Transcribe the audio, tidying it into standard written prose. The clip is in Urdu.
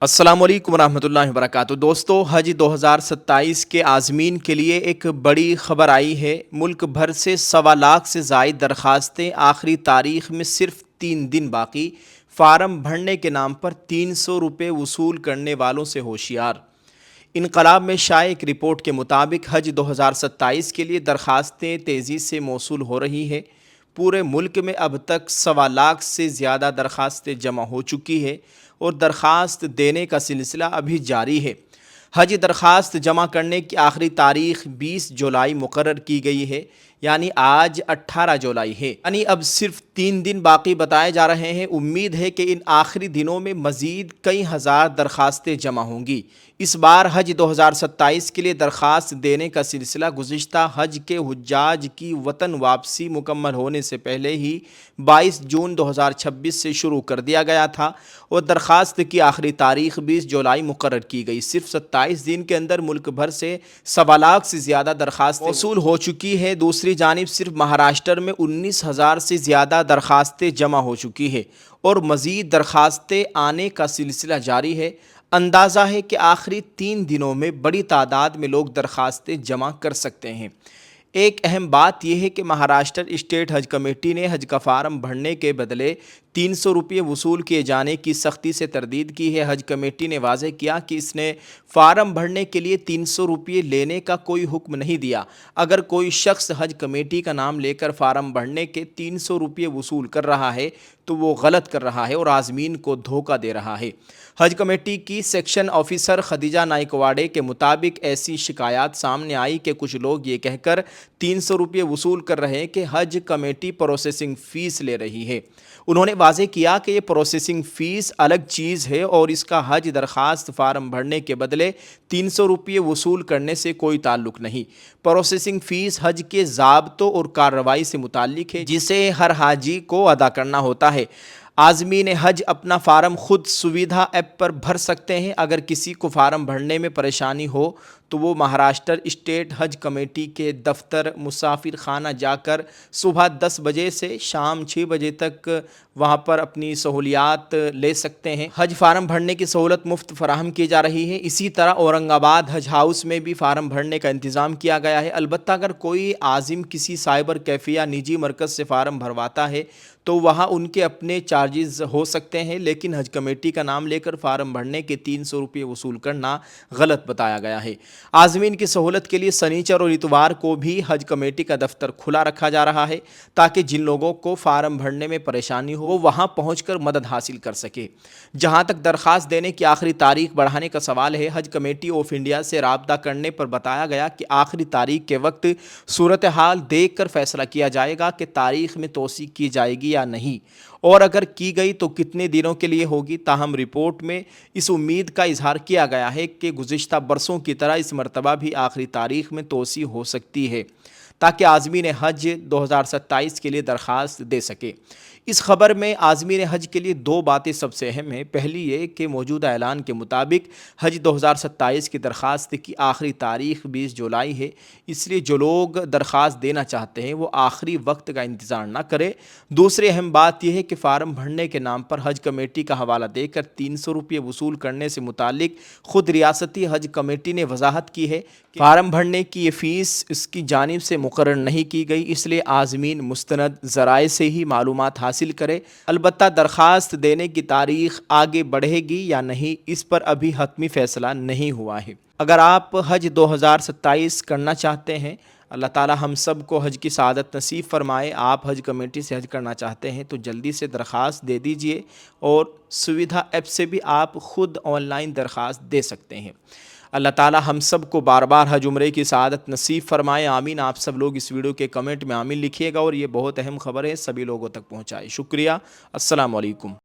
السلام علیکم ورحمۃ اللہ وبرکاتہ۔ دوستو، حج 2027 کے عازمین کے لیے ایک بڑی خبر آئی ہے۔ ملک بھر سے 1.25 سے زائد درخواستیں، آخری تاریخ میں صرف 3 دن باقی۔ فارم بھرنے کے نام پر 300 روپے وصول کرنے والوں سے ہوشیار۔ انقلاب میں شائع ایک رپورٹ کے مطابق حج 2027 کے لیے درخواستیں تیزی سے موصول ہو رہی ہیں۔ پورے ملک میں اب تک 1.25 سے زیادہ درخواستیں جمع ہو چکی ہیں اور درخواست دینے کا سلسلہ ابھی جاری ہے۔ حج درخواست جمع کرنے کی آخری تاریخ 20 جولائی مقرر کی گئی ہے، یعنی آج 18 جولائی ہے، یعنی اب صرف 3 دن باقی بتائے جا رہے ہیں۔ امید ہے کہ ان آخری دنوں میں مزید کئی ہزار درخواستیں جمع ہوں گی۔ اس بار حج 2027 کے لیے درخواست دینے کا سلسلہ گزشتہ حج کے حجاج کی وطن واپسی مکمل ہونے سے پہلے ہی 22 جون 2026 سے شروع کر دیا گیا تھا اور درخواست کی آخری تاریخ 20 جولائی مقرر کی گئی۔ صرف 27 دن کے اندر ملک بھر سے 1.25 سے زیادہ درخواستیں موصول ہو چکی ہے۔ دوسری جانب صرف مہاراشٹر میں 19,000 سے زیادہ درخواستیں جمع ہو چکی ہیں اور مزید درخواستیں آنے کا سلسلہ جاری ہے۔ اندازہ ہے کہ آخری 3 دنوں میں بڑی تعداد میں لوگ درخواستیں جمع کر سکتے ہیں۔ ایک اہم بات یہ ہے کہ مہاراشٹر اسٹیٹ حج کمیٹی نے حج کا فارم بھرنے کے بدلے 300 روپے وصول کیے جانے کی سختی سے تردید کی ہے۔ حج کمیٹی نے واضح کیا کہ اس نے فارم بھرنے کے لیے 300 روپے لینے کا کوئی حکم نہیں دیا۔ اگر کوئی شخص حج کمیٹی کا نام لے کر فارم بھرنے کے 300 روپے وصول کر رہا ہے تو وہ غلط کر رہا ہے اور عازمین کو دھوکہ دے رہا ہے۔ حج کمیٹی کی سیکشن آفیسر خدیجہ نائکواڈے کے مطابق ایسی شکایات سامنے آئی کہ کچھ لوگ یہ کہہ کر 300 روپے وصول کر رہے ہیں کہ حج کمیٹی پروسیسنگ فیس لے رہی ہے۔ انہوں نے واضح کیا کہ یہ پروسیسنگ فیس الگ چیز ہے اور اس کا حج درخواست فارم بھرنے کے بدلے 300 روپے وصول کرنے سے کوئی تعلق نہیں۔ پروسیسنگ فیس حج کے ضابطوں اور کارروائی سے متعلق ہے جسے ہر حاجی کو ادا کرنا ہوتا ہے۔ عازمین حج اپنا فارم خود سویدھا ایپ پر بھر سکتے ہیں۔ اگر کسی کو فارم بھرنے میں پریشانی ہو تو وہ مہاراشٹر اسٹیٹ حج کمیٹی کے دفتر مسافر خانہ جا کر صبح 10 بجے سے شام 6 بجے تک وہاں پر اپنی سہولیات لے سکتے ہیں۔ حج فارم بھرنے کی سہولت مفت فراہم کی جا رہی ہے۔ اسی طرح اورنگ آباد حج ہاؤس میں بھی فارم بھرنے کا انتظام کیا گیا ہے۔ البتہ اگر کوئی عازم کسی سائبر کیفے یا نجی مرکز سے فارم بھرواتا ہے تو وہاں ان کے اپنے چارجز ہو سکتے ہیں، لیکن حج کمیٹی کا نام لے کر فارم بھرنے کے 300 روپے وصول کرنا غلط بتایا گیا ہے۔ عازمین کی سہولت کے لیے سنیچر اور اتوار کو بھی حج کمیٹی کا دفتر کھلا رکھا جا رہا ہے تاکہ جن لوگوں کو فارم بھرنے میں پریشانی ہو وہ وہاں پہنچ کر مدد حاصل کر سکے۔ جہاں تک درخواست دینے کی آخری تاریخ بڑھانے کا سوال ہے، حج کمیٹی آف انڈیا سے رابطہ کرنے پر بتایا گیا کہ آخری تاریخ کے وقت صورتحال دیکھ کر فیصلہ کیا جائے گا کہ تاریخ میں توسیع کی جائے گی یا نہیں، اور اگر کی گئی تو کتنے دنوں کے لیے ہوگی۔ تاہم رپورٹ میں اس امید کا اظہار کیا گیا ہے کہ گزشتہ برسوں کی طرح اس مرتبہ بھی آخری تاریخ میں توسیع ہو سکتی ہے تاکہ عازمین حج 2027 کے لیے درخواست دے سکے۔ اس خبر میں عازمین حج کے لیے 2 باتیں سب سے اہم ہیں۔ پہلی یہ کہ موجودہ اعلان کے مطابق حج 2027 کی درخواست کی آخری تاریخ 20 جولائی ہے، اس لیے جو لوگ درخواست دینا چاہتے ہیں وہ آخری وقت کا انتظار نہ کریں۔ دوسری اہم بات یہ ہے کہ فارم بھرنے کے نام پر حج کمیٹی کا حوالہ دے کر 300 روپے وصول کرنے سے متعلق خود ریاستی حج کمیٹی نے وضاحت کی ہے کہ فارم بھرنے کی یہ فیس اس کی جانب سے مقرر نہیں کی گئی، اس لیے عازمین مستند ذرائع سے ہی معلومات حاصل کرے۔ البتہ درخواست دینے کی تاریخ آگے بڑھے گی یا نہیں اس پر ابھی حتمی فیصلہ نہیں ہوا ہے۔ اگر آپ حج 2027 کرنا چاہتے ہیں، اللہ تعالی ہم سب کو حج کی سعادت نصیب فرمائے، آپ حج کمیٹی سے حج کرنا چاہتے ہیں تو جلدی سے درخواست دے دیجئے اور سویدھا ایپ سے بھی آپ خود آن لائن درخواست دے سکتے ہیں۔ اللہ تعالی ہم سب کو بار بار حج عمرے کی سعادت نصیب فرمائے، آمین۔ آپ سب لوگ اس ویڈیو کے کمنٹ میں آمین لکھیے گا اور یہ بہت اہم خبر ہے سبھی لوگوں تک پہنچائے۔ شکریہ، السلام علیکم۔